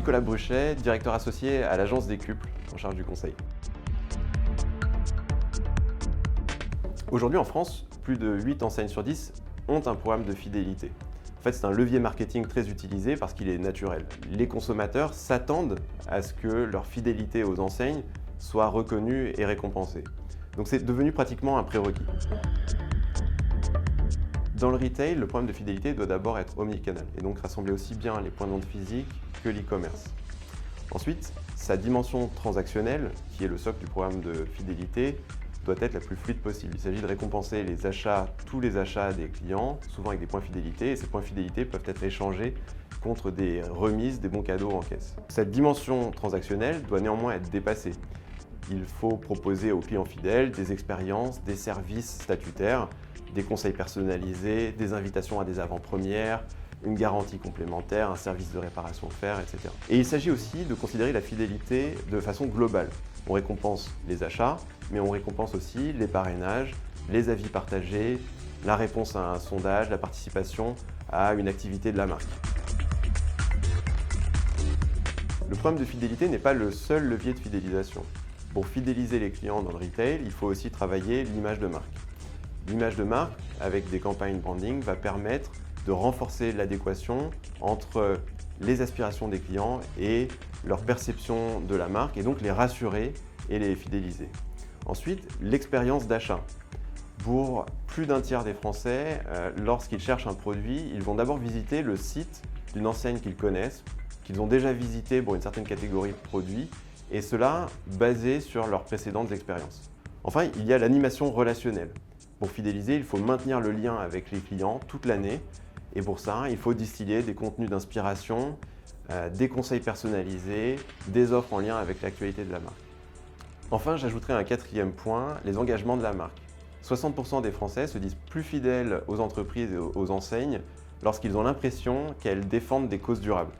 Nicolas Bruchet, directeur associé à l'agence Décuple, en charge du conseil. Aujourd'hui en France, plus de 8 enseignes sur 10 ont un programme de fidélité. En fait, c'est un levier marketing très utilisé parce qu'il est naturel. Les consommateurs s'attendent à ce que leur fidélité aux enseignes soit reconnue et récompensée. Donc c'est devenu pratiquement un prérequis. Dans le retail, le programme de fidélité doit d'abord être omnicanal et donc rassembler aussi bien les points de vente physiques que l'e-commerce. Ensuite, sa dimension transactionnelle, qui est le socle du programme de fidélité, doit être la plus fluide possible. Il s'agit de récompenser les achats, tous les achats des clients, souvent avec des points fidélité, et ces points fidélité peuvent être échangés contre des remises, des bons cadeaux en caisse. Cette dimension transactionnelle doit néanmoins être dépassée. Il faut proposer aux clients fidèles des expériences, des services statutaires, des conseils personnalisés, des invitations à des avant-premières, une garantie complémentaire, un service de réparation offert, etc. Et il s'agit aussi de considérer la fidélité de façon globale. On récompense les achats, mais on récompense aussi les parrainages, les avis partagés, la réponse à un sondage, la participation à une activité de la marque. Le programme de fidélité n'est pas le seul levier de fidélisation. Pour fidéliser les clients dans le retail, il faut aussi travailler l'image de marque. L'image de marque, avec des campagnes branding, va permettre de renforcer l'adéquation entre les aspirations des clients et leur perception de la marque, et donc les rassurer et les fidéliser. Ensuite, l'expérience d'achat. Pour plus d'un tiers des Français, lorsqu'ils cherchent un produit, ils vont d'abord visiter le site d'une enseigne qu'ils connaissent, qu'ils ont déjà visité pour une certaine catégorie de produits, et cela basé sur leurs précédentes expériences. Enfin, il y a l'animation relationnelle. Pour fidéliser, il faut maintenir le lien avec les clients toute l'année, et pour ça, il faut distiller des contenus d'inspiration, des conseils personnalisés, des offres en lien avec l'actualité de la marque. Enfin, j'ajouterai un quatrième point, les engagements de la marque. 60% des Français se disent plus fidèles aux entreprises et aux enseignes lorsqu'ils ont l'impression qu'elles défendent des causes durables.